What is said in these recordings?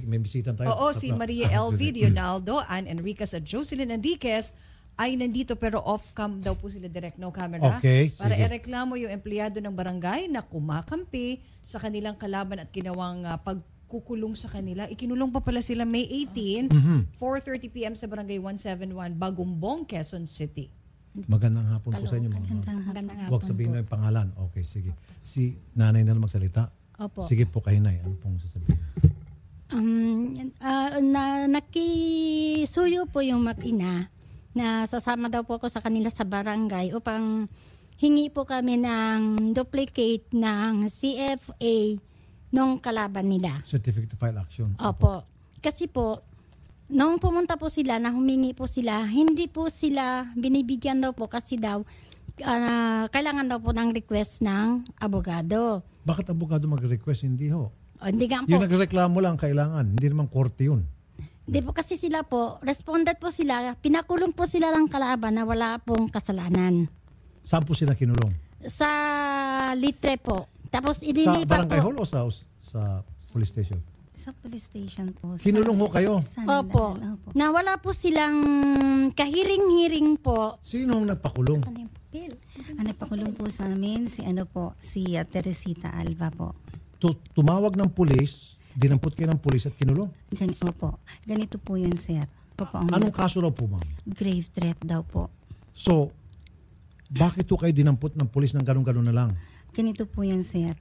may bisitan tayo. Oo, si Maria L. Dionaldo, Ann Enriquez at Jocelyn Enriquez ay nandito pero off-cam daw po sila, direct no camera. Okay, para sige. ireklamo yung empleyado ng barangay na kumakampi sa kanilang kalaban at ginawang pagkukulong sa kanila. Ikinulong pa pala sila May 18, 4:30 p.m. sa Barangay 171, Bagumbong, Quezon City. Magandang hapon po sa inyo. Magandang hapon. Huwag sabihin na yung pangalan. Okay, sige. Si nanay na magsalita. Opo. Sige po kayo, Nay. Ano pong sasabihin? Nakisuyo po yung mag-ina na sasama daw po ako sa kanila sa barangay upang hingi po kami ng duplicate ng CFA nung kalaban nila. Certificate to file action. Opo. Kasi po, nung pumunta po sila, na humingi po sila, hindi po sila binibigyan daw po kasi daw kailangan daw po ng request ng abogado. Bakit abogado mag-request? Hindi ho. Hindi nga po. Yung nagreklamo lang kailangan. Hindi naman korte yun. Hindi po kasi sila po, responded po sila, pinakulong po sila ng kalaban na wala pong kasalanan. Saan po sila kinulong? Sa Litre po. Tapos Sa inilipat barangay po. hall o sa police station? Sa police station po. Kinulong ho kayo? Opo. Na wala po silang kahiring-hiring po. Sino ang nagpakulong? Ang nagpakulong po sa amin, si Teresita Alva po. Tumawag ng pulis, dinampot kayo ng pulis at kinulong? Ganito po yun, sir. Anong kaso raw po, ma'am? Grave threat daw po. So, bakit po kayo dinampot ng pulis ng ganun-ganun na lang? Ganito po yun, sir.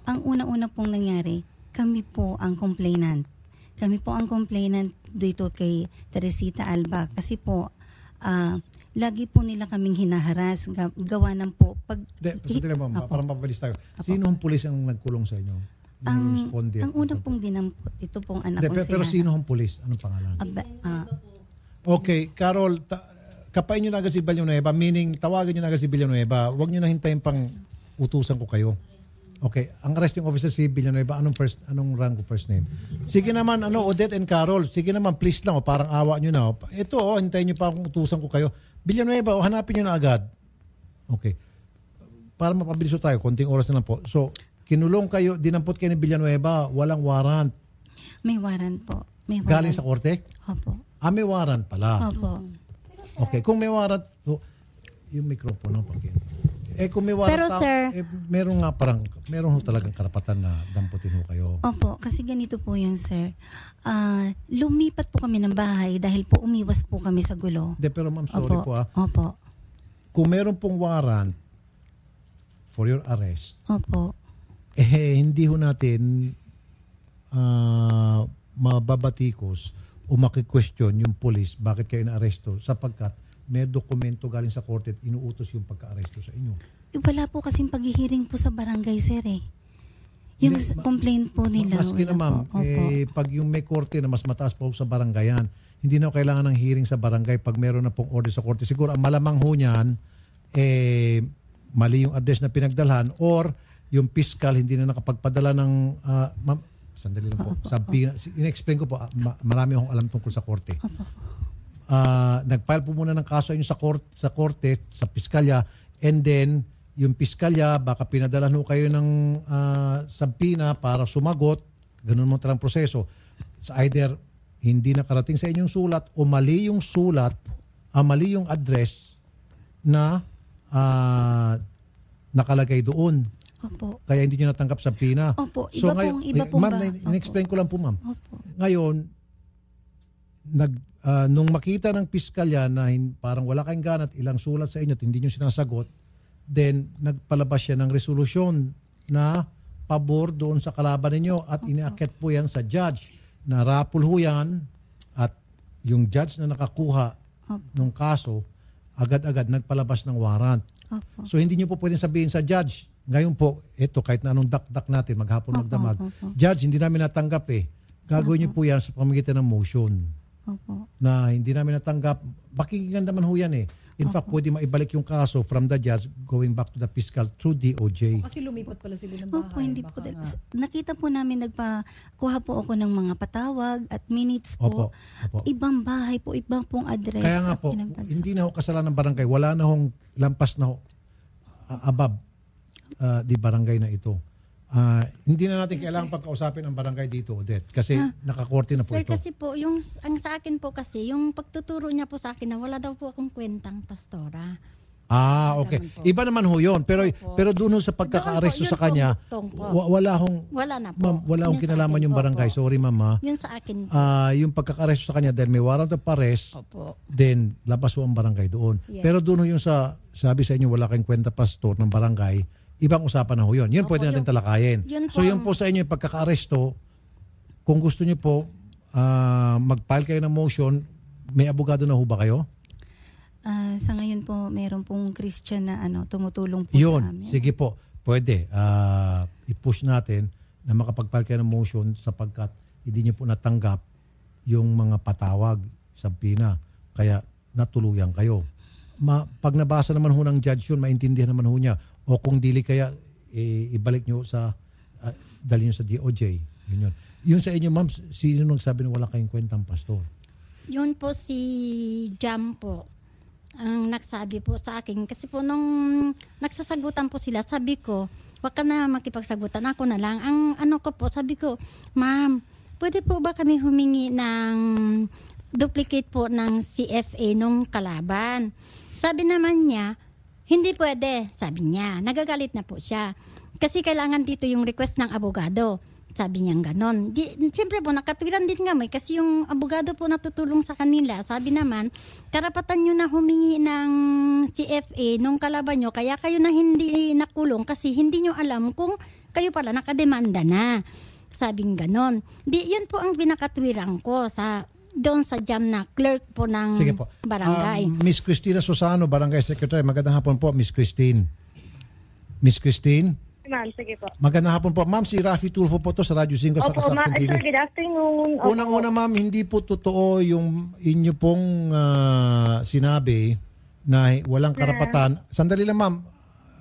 Ang una-una pong nangyari, kami po ang complainant. Kami po ang complainant dito kay Teresita Alba. Kasi po, lagi po nila kaming hinaharas. Gawa ng po. Sandali, ma'am, para mabilis tayo. Sino ang pulis ang nagkulong sa inyo? Ang una pong dinampot, ito pong anak ko Pero sino ang pulis? Anong pangalan? Okay, Carol, kapain nyo na agad si Villanueva, meaning tawagan nyo na agad si Villanueva. Huwag nyo na hintayin pang utusan ko kayo. Okay, ang arresting officer si Villanueva, anong rango first name? Sige naman, Odette and Carol, sige naman, please lang, parang awa nyo na. Ito, hintayin nyo pa akong utusan ko kayo. Villanueva, hanapin nyo na agad. Okay. Para mapabilis tayo, konting oras na lang po. So, kinulong kayo, dinampot kayo ni Villanueva, walang warrant. May warrant po. Galing sa korte? Opo. May warrant pala. Opo. Okay, kung may warrant, yung mikropono kung may warrant, Pero sir, meron ho talagang karapatan na damputin ho kayo. Opo, kasi ganito po yun, sir. Lumipat po kami ng bahay dahil po umiwas po kami sa gulo. Pero ma'am, sorry po. Opo. Kung meron pong warrant for your arrest, opo, hindi ho natin mababatikos o maki-question yung police bakit kayo na-aresto sapagkat may dokumento galing sa korte at inuutos yung pagka-aresto sa inyo. Wala po kasing paghihiring po sa barangay, sir eh. Yung complaint po nila. Maski na ma'am, pag yung may korte na mas mataas po sa barangayan, hindi na kailangan ng hearing sa barangay pag meron na pong order sa korte. Siguro ang malamang ho niyan, mali yung address na pinagdalhan or yung fiscal hindi na nakapagpadala ng ma'am, sandali lang po. In-explain ko po, marami akong alam tungkol sa korte. Nag-file po muna ng kaso inyo sa korte, sa piskalya, and then yung piskalya, baka pinadalan ho kayo ng sabpina para sumagot, ganun mo talang proseso. Sa either hindi nakarating sa inyong sulat o mali yung sulat, mali yung address na nakalagay doon. Opo. Kaya hindi nyo natanggap sa pina. Opo, iba pong ma'am, in-explain ko lang po, ma'am. Opo. Ngayon, nung makita ng piskalya na parang wala kayong gana at ilang sulat sa inyo at hindi nyo sinasagot, then nagpalabas siya ng resolusyon na pabor doon sa kalaban ninyo at iniakyat po yan sa judge na rapul ho yan at yung judge na nakakuha ng kaso, agad-agad nagpalabas ng warrant. Opo. So hindi nyo po pwedeng sabihin sa judge, ngayon po, ito kahit na anong dak-dak natin, maghapon magdamag, judge, hindi namin natanggap Gagawin nyo po yan sa pamamagitan ng motion. Opo. Na hindi namin natanggap, pakinggan naman ho yan In fact, pwede maibalik yung kaso from the judge going back to the fiscal through DOJ. Kasi lumipat pala sila ng bahay. Opo, hindi po. Nakita po namin, nagpakuha po ako ng mga patawag at minutes po. Opo. Ibang bahay po, ibang pong address. Kaya nga po, hindi na ho kasalanan ng barangay. Wala na hong lampas na ho above di barangay na ito. Hindi na natin kailangan pagkausapin ang barangay dito, Odette, kasi nakakorte na po Sir, ito. kasi po, ang sa akin po kasi, yung pagtuturo niya po sa akin na wala daw po akong kwentang pastora. Okay. Iba naman ho yun. Pero doon ho sa pagkaka-aresto Doon po, sa kanya, yun po, wala na po. ma'am, wala akong Yun sa kinalaman akin, yung barangay. opo. Sorry, ma'am. Yun sa akin po. Yung pagkaka-aresto sa kanya dahil may warrant of arrest, Opo. then labas ho ang barangay doon. Yes. Pero doon ho yung sabi sa inyo wala kayong kwenta pastor ng barangay, ibang usapan na ho yun. Yun Opo, pwede natin yung- talakayin. yun So po yun ang- po sa inyo yung pagkaka-aresto, kung gusto niyo po mag-file kayo ng motion, may abogado na ho ba kayo? Sa ngayon po, meron pong Christian na tumutulong po sa Yun, amin. sige po. Pwede. I-push natin na makapag-file kayo ng motion sapagkat hindi niyo po natanggap yung mga patawag sa PINA. Kaya natuluyan kayo. Pag nabasa naman ho ng judge yun, maintindihan naman ho niya. O kung dili kaya, ibalik niyo sa, dali niyo sa DOJ. Yun. Yung sa inyo, ma'am, sino nung sabi na wala kayong kwentang pastor? Yun po si Jam po. Ang nagsabi po sa akin. Kasi po nung nagsasagutan po sila, sabi ko, wag ka na makipagsagutan, ako na lang. Ang ano ko po, sabi ko, ma'am, pwede po ba kami humingi ng duplicate po ng CFA nung kalaban? Sabi naman niya, hindi pwede, sabi niya. Nagagalit na po siya. Kasi kailangan dito yung request ng abogado. Sabi niya ganon. Siyempre po, nakatwiran din kami kasi yung abogado po natutulong sa kanila. Sabi naman, karapatan nyo na humingi ng CFA nung kalaban nyo, kaya kayo na hindi nakulong kasi hindi nyo alam kung kayo pala nakademanda na. Sabing ganon. Yun po ang pinakatwiran ko doon sa Jam na clerk po ng Sige po. barangay. Miss Cristina Susano, Barangay Secretary. Magandang hapon po, Miss Christine. Miss Christine? Ma'am, sige po. Magandang hapon po. Ma'am, si Rafi Tulfo po to sa Radyo 5 sa Opo, Kasaksyon TV. sir, good afternoon. Opo. Unang-una, ma'am, hindi po totoo yung inyo pong sinabi na walang karapatan. Sandali lang, ma'am.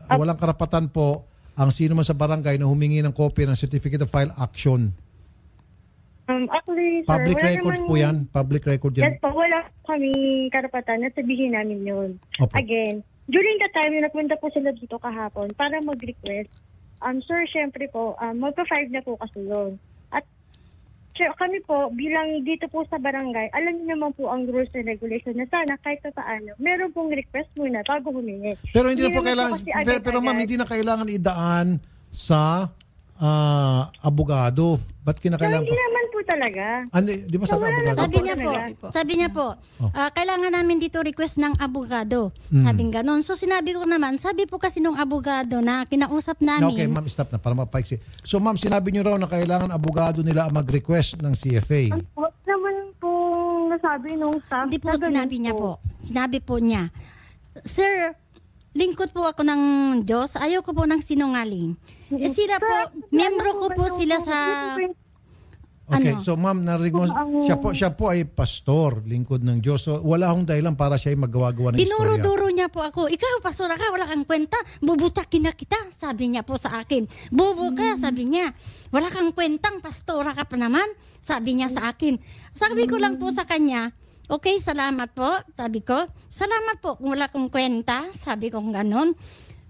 Walang karapatan po ang sino man sa barangay na humingi ng kopya ng Certificate of File Action. Actually, sir, Public wala record naman- po yan. Public record yan. Yes po, wala kami karapatan na sabihin namin yun. Opo. Again, during the time na nagpunta po sila dito kahapon para mag-request, sir, syempre po, magpa-5 na po kasi yun. At kami po, bilang dito po sa barangay, alam niyo naman po ang rules and regulation na sana kahit pa paano, meron pong request muna bago humingi. Pero hindi na po naman kailangan, kasi agad-agad. pero ma'am, hindi na kailangan idaan sa abogado. Ba't So, kinakailangan hindi pa? naman po talaga. Di ba sa So, wala abogado? na- Sabi niya po, kailangan namin dito request ng abogado. Sabing ganon. So sinabi ko naman, sabi po kasi nung abogado na kinausap namin. Okay, ma'am, stop na para mapaiksi. So, ma'am, sinabi niyo raw na kailangan abogado nila ang mag-request ng CFA. Wag naman po nasabi nung staff. Hindi po na ganun sinabi niya po. Sinabi po niya, Sir, lingkod po ako ng Diyos. Ayaw ko po ng sinungaling. Sila po, membro ko po sila sa... Okay, Ano? so ma'am, narinig mo, siya po ay pastor, lingkod ng Diyos. So, wala hong dahilan para siya ay magawa-gawa ng istorya. Dinuro-duro niya po ako. Ikaw, pastora ka, wala kang kwenta. Bubutakin na kita, sabi niya po sa akin. Bobo ka, sabi niya. Wala kang kwentang, pastora ka pa naman, sabi niya sa akin. Sabi ko lang po sa kanya, okay, salamat po, sabi ko. Salamat po kung wala kong kwenta, sabi ko ganon.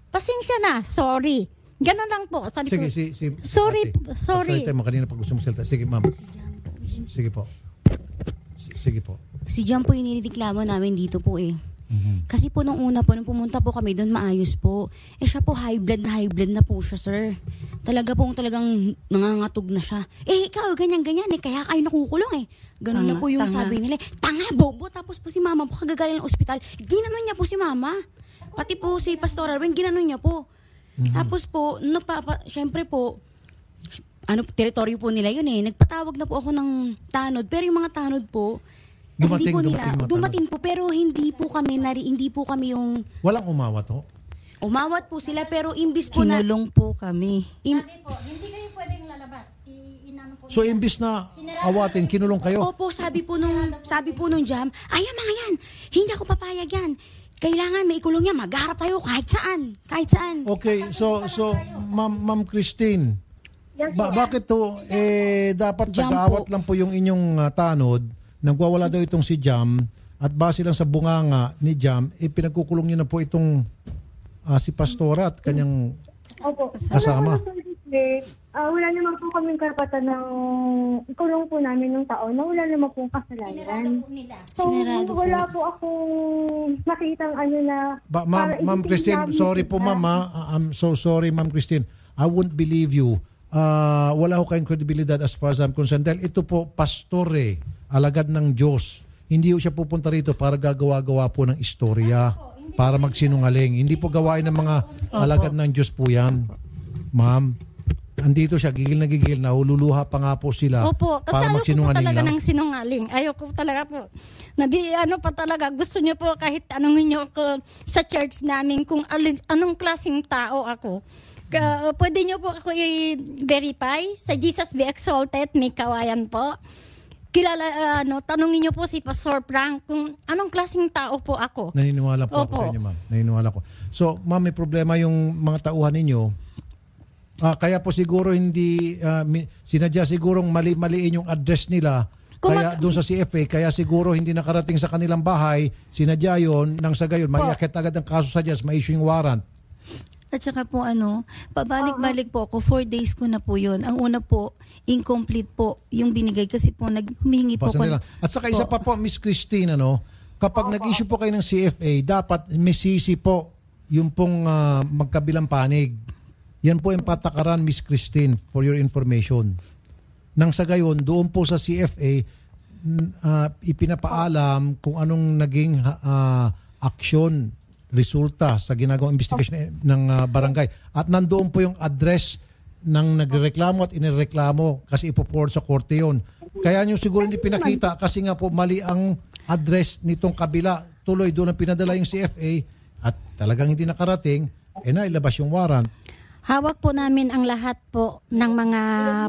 Pasensya na, sorry. Ganon lang po, sabi Sige, ko. Sorry, sorry. Pagsalita mo kanina pag gusto mo salita. Sige, ma'am. Sige po. Sige po. Si Jam po yung nilireklamo namin dito po eh. Kasi po nung una po, nung pumunta po kami doon, maayos po. Siya po high blood na po siya, sir. Talagang nangangatog na siya. Ikaw, ganyan-ganyan eh, kaya kayo nakukulong eh. Ganun na po yung sabi nila. Tanga, bobo. Tapos po si mama po, kagagaling ng ospital, ginanon niya po si mama. Pati po si Pastor Arwin, ginanon niya po. Tapos po, syempre po, teritoryo po nila yun eh. Nagpatawag na po ako ng tanod. Pero yung mga tanod po, dumating po, pero hindi po kami yung Walang umawat ho? umawat po sila, pero imbis po na... Kinulong po kami. Sabi po, hindi kayo pwedeng lalabas. Inano po So, imbis na awatin, kinulong kayo? Opo, sabi po nung Jam, ayan mga yan, hindi ako papayag yan. Kailangan may ikulong niya, magharap tayo kahit saan. Okay, so Ma'am Christine, bakit to dapat Jam nag-aawat po. lang po yung inyong tanod, nagwawala daw itong si Jam at base lang sa bunganga ni Jam, pinagkukulong niyo na po itong si Pastora at kanyang Opo. kasama. Wala naman wala naman po kaming karapatan ng kulong po namin ng taon na wala naman pong kasalanan. So, Sinarado po. wala po akong nakitang na... Ma'am Christine, sorry po ma'am. I'm so sorry Ma'am Christine. I won't believe you. Wala ko kayong credibility as far as I'm concerned. Dahil ito po, pastore, alagad ng Diyos. Hindi po siya pupunta rito para gagawa-gawa po ng istorya, para magsinungaling. Hindi po gawain ng mga alagad ng Diyos po yan. Ma'am, andito siya, gigil na gigil, nahululuha pa nga po sila. Opo, kasi para ayaw ko po magsinungaling talaga lang. ng sinungaling. Ayaw ko talaga po. Pa talaga, gusto niyo po kahit anong niyo ako sa church namin kung anong klaseng tao ako. Pwede niyo po ako i-verify sa Jesus Be Exalted, may kawayan po. Tanungin niyo po si Pastor Frank kung anong klaseng tao po ako. Naniniwala po ako Opo. sa inyo, ma'am. Naniniwala ko. So, ma'am, may problema yung mga tauhan ninyo. Kaya po siguro hindi, sinadya sigurong mali-maliin yung address nila. Kaya doon sa CFA, kaya siguro hindi nakarating sa kanilang bahay, sinadya yun, nang sa gayon, maiakit agad ang kaso sa Diyos, ma-issue yung warrant. At saka po pabalik-balik po ako, 4 days ko na po yun. Ang una po, incomplete po yung binigay kasi po humingi po ko. At saka isa pa po, Miss Christine, kapag nag-issue po kayo ng CFA, dapat misisi po yung pong magkabilang panig. Yan po yung patakaran, Miss Christine, for your information. Nang sa gayon, doon po sa CFA, ipinapaalam kung anong naging aksyon, resulta sa ginagawang investigation ng barangay. At nandoon po yung address ng nagreklamo at inireklamo kasi ipo-forward sa korte yun. Kaya nyo siguro hindi pinakita kasi nga po mali ang address nitong kabila. Tuloy doon ang pinadala yung CFA at talagang hindi nakarating, nailabas yung warrant. Hawak po namin ang lahat po ng mga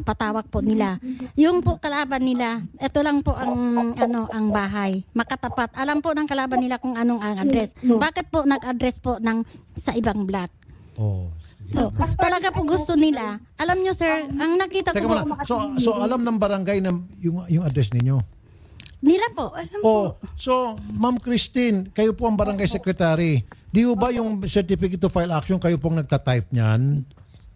patawag po nila. Yung po kalaban nila, ito lang po ang bahay. Makatapat. Alam po ng kalaban nila kung anong ang address. Bakit po nag-address po sa ibang block? Oh. So, talaga po gusto nila. Alam nyo sir, ang nakita Teka ko po, muna. So alam ng barangay na yung address ninyo? nila po. So Ma'am Christine, kayo po ang barangay secretary. Di ba yung certificate to file action kayo pong nagta-type niyan?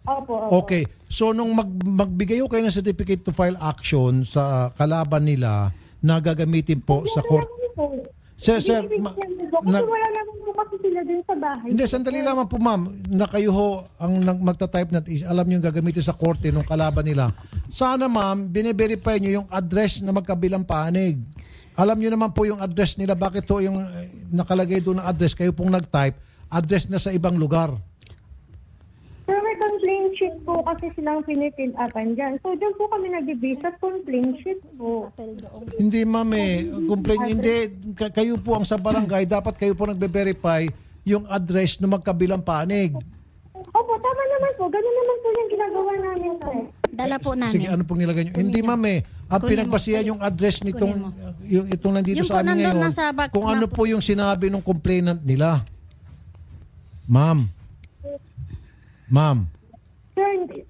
Opo. Okay. So nung magbigay kayo ng certificate to file action sa kalaban nila na gagamitin po sa court. Sir, Kasi wala naman po kasi sila din sa bahay. Hindi, sandali lamang po ma'am, na kayo ho ang magta-type na alam niyo yung gagamitin sa korte nung kalaban nila. Sana ma'am, bine-verify niyo yung address na magkabilang panig. Alam niyo naman po yung address nila, bakit to yung nakalagay doon na address, kayo pong nag-type, address na sa ibang lugar. Sir, may complaint sheet po kasi silang pinipill upan dyan. So, dyan po kami nag-base sa complaint sheet po. Hindi ma'am complain, hindi, kayo po ang sa barangay, dapat kayo po nagbe-verify yung address na magkabilang panig. Opo, tama naman po. Ganun naman po yung ginagawa namin, sir. Dala po namin. Sige, ano pong nilagay nyo? Hindi ma'am ang pinagbasihan yung address nitong yung itong nandito Yung sa amin po nandun ngayon, nasa back kung na ano po. po yung sinabi ng complainant nila. Ma'am. Sir,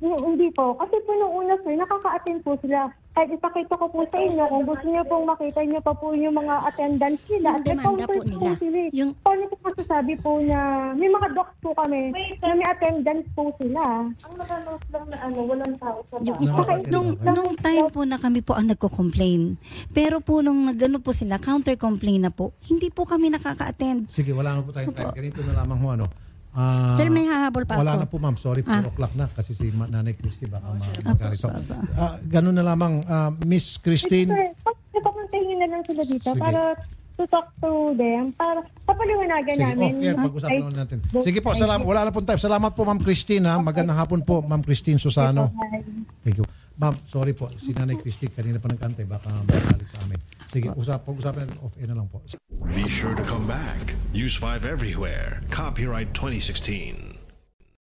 hindi po. Kasi po nung una, sir, nakaka-attend po sila. Kahit ipakita ko po sa inyo, kung gusto niyo pong makita niyo pa po yung mga attendance nila. Yung demanda po nila. Yung- Paano po masasabi po na may mga docs po kami na may attendance po sila. Ang nakanote lang na walang tao sa Yung bahay. isa, Nung time po na kami po ang nagko-complain. Pero po nung nagano po sila, counter-complain na po, hindi po kami nakaka-attend. Sige, wala na po tayong time. Ganito na lamang ho Sir, may hahabol pa wala ako. na po ma'am. Sorry, 4 o'clock na kasi si Nanay Christy baka magkarito. Ganun na lamang. Miss Christine. Sir, papuntahin na lang sila dito Sige. para to talk to them, para papaliwanagan Sige, namin. off-air, pag-usapan naman natin. Sige po, wala na po time. Salamat po Ma'am Christine. Magandang hapon po Ma'am Christine Susano. Thank you. Ma'am, sorry po. Si Nanay Christy kanina pa nagkantay. Baka mabalik sa amin. Sige, pag-usapan natin off-air na lang po. Be sure to come back. Use 5 everywhere. Copyright 2016.